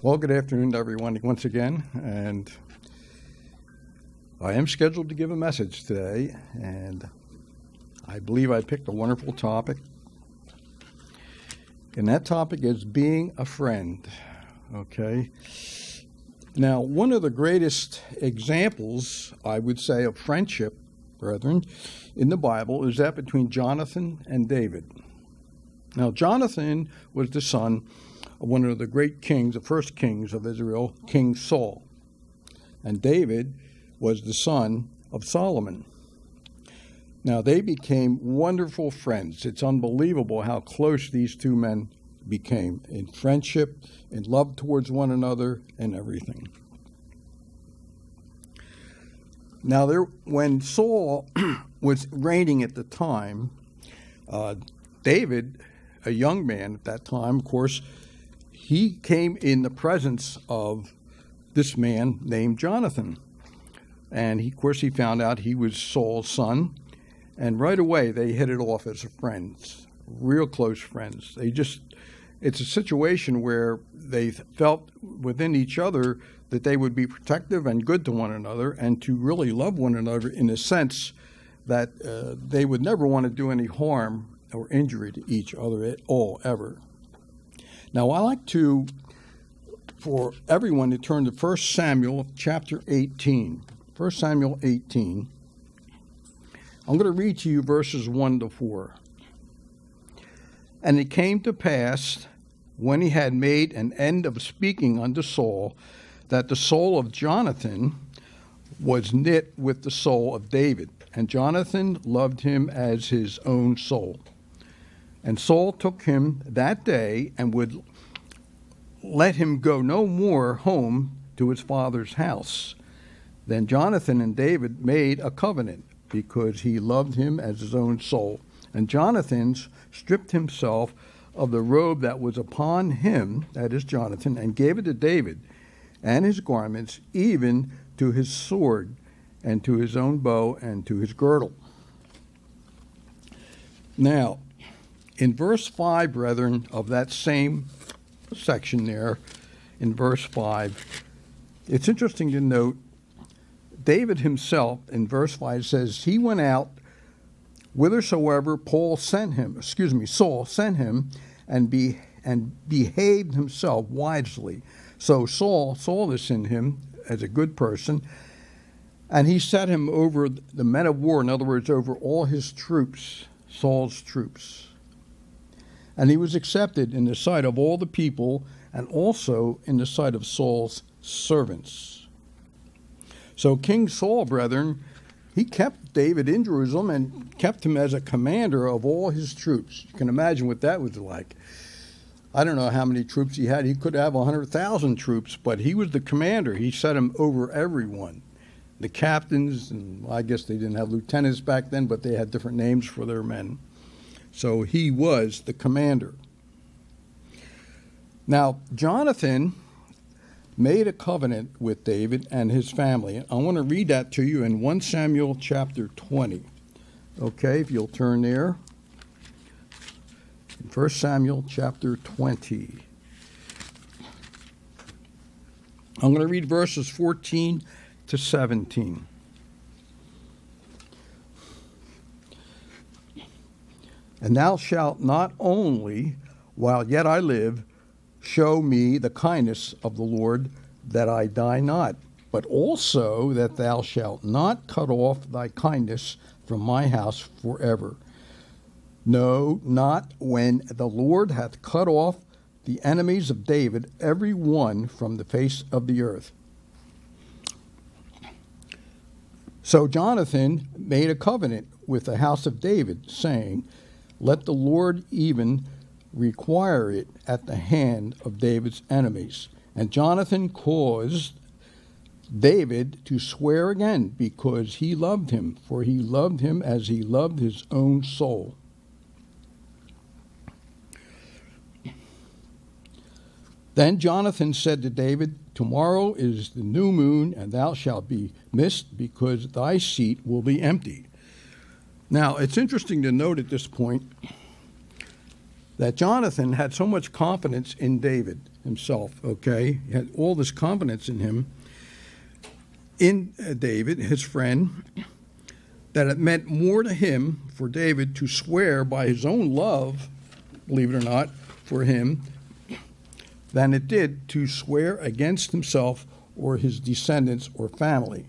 Well, good afternoon to everyone once again, and I am scheduled to give a message today, and I believe I picked a wonderful topic, and that topic is being a friend, okay? Now, one of the greatest examples, I would say, of friendship, brethren, in the Bible is that between Jonathan and David. Now, Jonathan was the son of one of the great kings, the first kings of Israel, King Saul. And David was the son of Solomon. Now, they became wonderful friends. It's unbelievable how close these two men became in friendship, in love towards one another, and everything. Now, when Saul was reigning at the time, David, a young man at that time, of course, he came in the presence of this man named Jonathan. And of course, he found out he was Saul's son. And right away, they hit it off as friends, real close friends. It's a situation where they felt within each other that they would be protective and good to one another and to really love one another in a sense that they would never want to do any harm or injury to each other at all, ever. Now, I like for everyone to turn to 1 Samuel chapter 18. 1 Samuel 18. I'm going to read to you verses 1 to 4. And it came to pass, when he had made an end of speaking unto Saul, that the soul of Jonathan was knit with the soul of David, and Jonathan loved him as his own soul. And Saul took him that day and would let him go no more home to his father's house. Then Jonathan and David made a covenant, because he loved him as his own soul. And Jonathan stripped himself of the robe that was upon him, that is Jonathan, and gave it to David, and his garments, even to his sword, and to his own bow, and to his girdle. Now, in verse 5, brethren, of that same section there, in verse 5, it's interesting to note, David himself, in verse 5, says, he went out whithersoever Saul sent him, and behaved himself wisely. So Saul saw this in him as a good person, and he set him over the men of war, in other words, over all his troops, Saul's troops. And he was accepted in the sight of all the people, and also in the sight of Saul's servants. So King Saul, brethren, he kept David in Jerusalem and kept him as a commander of all his troops. You can imagine what that was like. I don't know how many troops he had. He could have 100,000 troops, but he was the commander. He set him over everyone. The captains, and I guess they didn't have lieutenants back then, but they had different names for their men. So he was the commander. Now, Jonathan made a covenant with David and his family. I want to read that to you in 1 Samuel chapter 20. Okay, if you'll turn there. 1 Samuel chapter 20. I'm going to read verses 14 to 17. And thou shalt not only, while yet I live, show me the kindness of the Lord, that I die not, but also that thou shalt not cut off thy kindness from my house forever. No, not when the Lord hath cut off the enemies of David, every one from the face of the earth. So Jonathan made a covenant with the house of David, saying, let the Lord even require it at the hand of David's enemies. And Jonathan caused David to swear again, because he loved him, for he loved him as he loved his own soul. Then Jonathan said to David, tomorrow is the new moon, and thou shalt be missed, because thy seat will be empty. Now, it's interesting to note at this point that Jonathan had so much confidence in David himself, okay? He had all this confidence in him, in David, his friend, that it meant more to him for David to swear by his own love, believe it or not, for him, than it did to swear against himself or his descendants or family.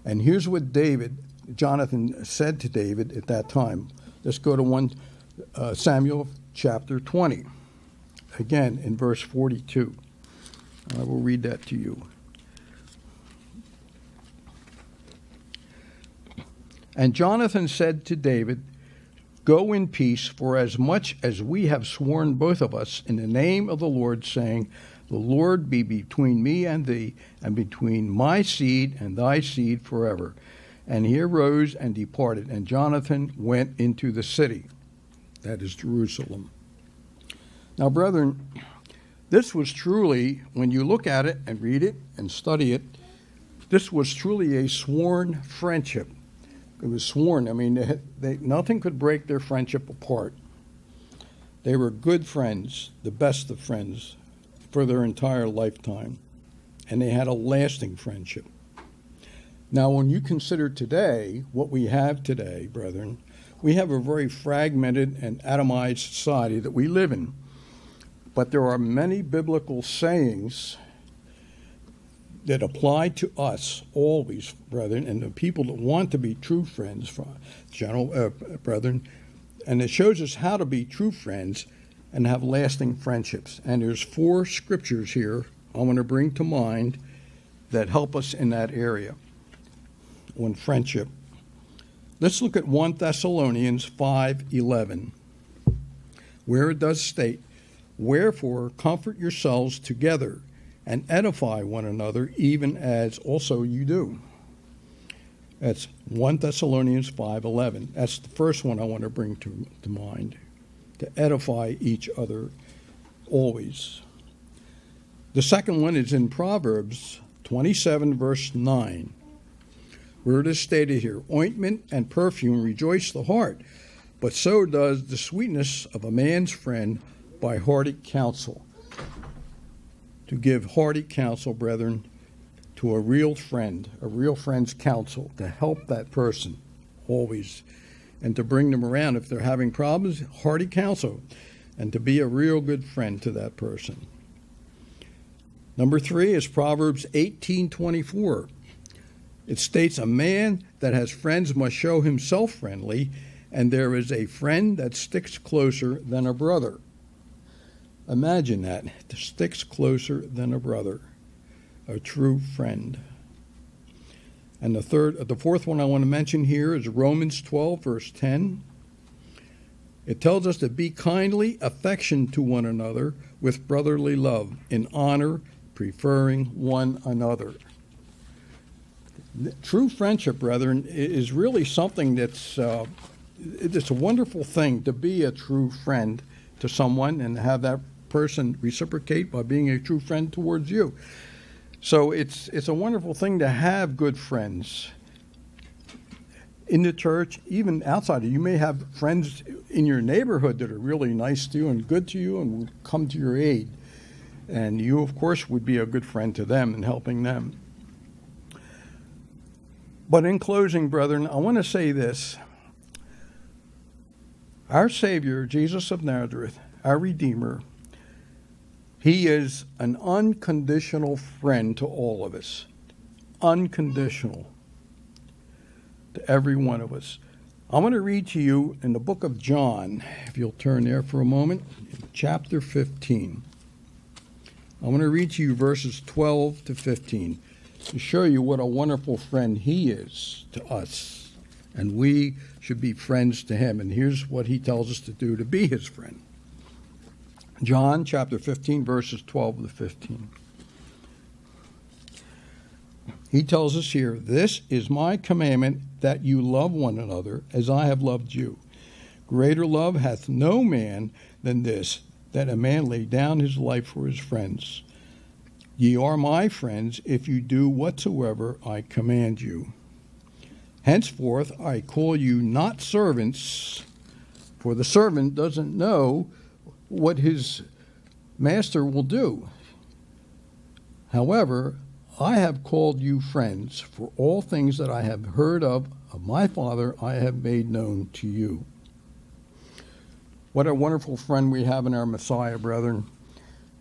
And here's what Jonathan said to David at that time. Let's go to 1 Samuel chapter 20, again in verse 42. I will read that to you. And Jonathan said to David, "Go in peace, for as much as we have sworn both of us in the name of the Lord, saying, the Lord be between me and thee, and between my seed and thy seed forever." And he arose and departed, and Jonathan went into the city, that is Jerusalem. Now, brethren, this was truly, when you look at it and read it and study it, this was truly a sworn friendship. It was sworn. I mean, nothing could break their friendship apart. They were good friends, the best of friends, for their entire lifetime. And they had a lasting friendship. Now, when you consider today, what we have today, brethren, we have a very fragmented and atomized society that we live in. But there are many biblical sayings that apply to us always, brethren, and the people that want to be true friends, brethren, and it shows us how to be true friends and have lasting friendships. And there's 4 scriptures here I want to bring to mind that help us in that area on friendship. Let's look at 1 Thessalonians 5:11, where it does state, "Wherefore comfort yourselves together and edify one another, even as also you do." That's 1 Thessalonians 5:11. That's the first one I want to bring to mind, to edify each other always. The second one is in Proverbs 27, verse 9, where it is stated here, "Ointment and perfume rejoice the heart, but so does the sweetness of a man's friend by hearty counsel." To give hearty counsel, brethren, to a real friend's counsel, to help that person always, and to bring them around if they're having problems, hearty counsel, and to be a real good friend to that person. Number 3 is Proverbs 18:24. It states, "A man that has friends must show himself friendly, and there is a friend that sticks closer than a brother." Imagine that, sticks closer than a brother, a true friend. And the fourth one I want to mention here is Romans 12, verse 10. It tells us to be kindly affectioned to one another with brotherly love, in honor, preferring one another. True friendship, brethren, is really something that's it's a wonderful thing to be a true friend to someone and have that person reciprocate by being a true friend towards you. So it's a wonderful thing to have good friends in the church, even outside. You may have friends in your neighborhood that are really nice to you and good to you and will come to your aid. And you, of course, would be a good friend to them and helping them. But in closing, brethren, I want to say this. Our Savior, Jesus of Nazareth, our Redeemer, He is an unconditional friend to all of us. Unconditional to every one of us. I want to read to you in the book of John, if you'll turn there for a moment, chapter 15. I want to read to you verses 12 to 15 to show you what a wonderful friend He is to us. And we should be friends to Him. And here's what He tells us to do to be His friend. John chapter 15, verses 12 to 15. He tells us here, "This is my commandment, that you love one another as I have loved you. Greater love hath no man than this, that a man lay down his life for his friends. Ye are my friends, if you do whatsoever I command you. Henceforth I call you not servants, for the servant doesn't know what his master will do. However, I have called you friends, for all things that I have heard of my Father I have made known to you. What a wonderful friend we have in our Messiah, brethren,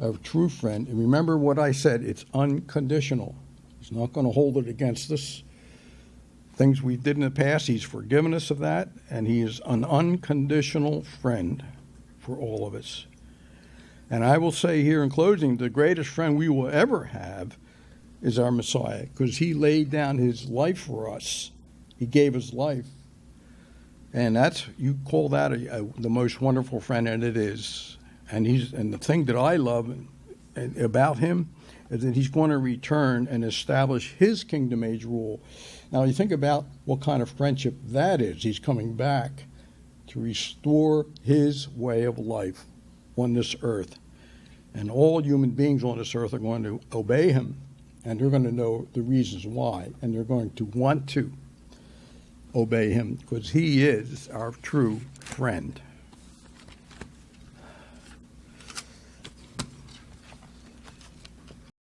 a true friend. And remember what I said, it's unconditional. He's not going to hold it against us. Things we did in the past, he's forgiven us of that, and he is an unconditional friend for all of us. And I will say here in closing, the greatest friend we will ever have is our Messiah, because he laid down his life for us. He gave his life. And that's, you call that the most wonderful friend, and it is. And the thing that I love about him is that he's going to return and establish his kingdom age rule. Now you think about what kind of friendship that is. He's coming back to restore his way of life on this earth. And all human beings on this earth are going to obey him, and they're going to know the reasons why, and they're going to want to obey him because he is our true friend.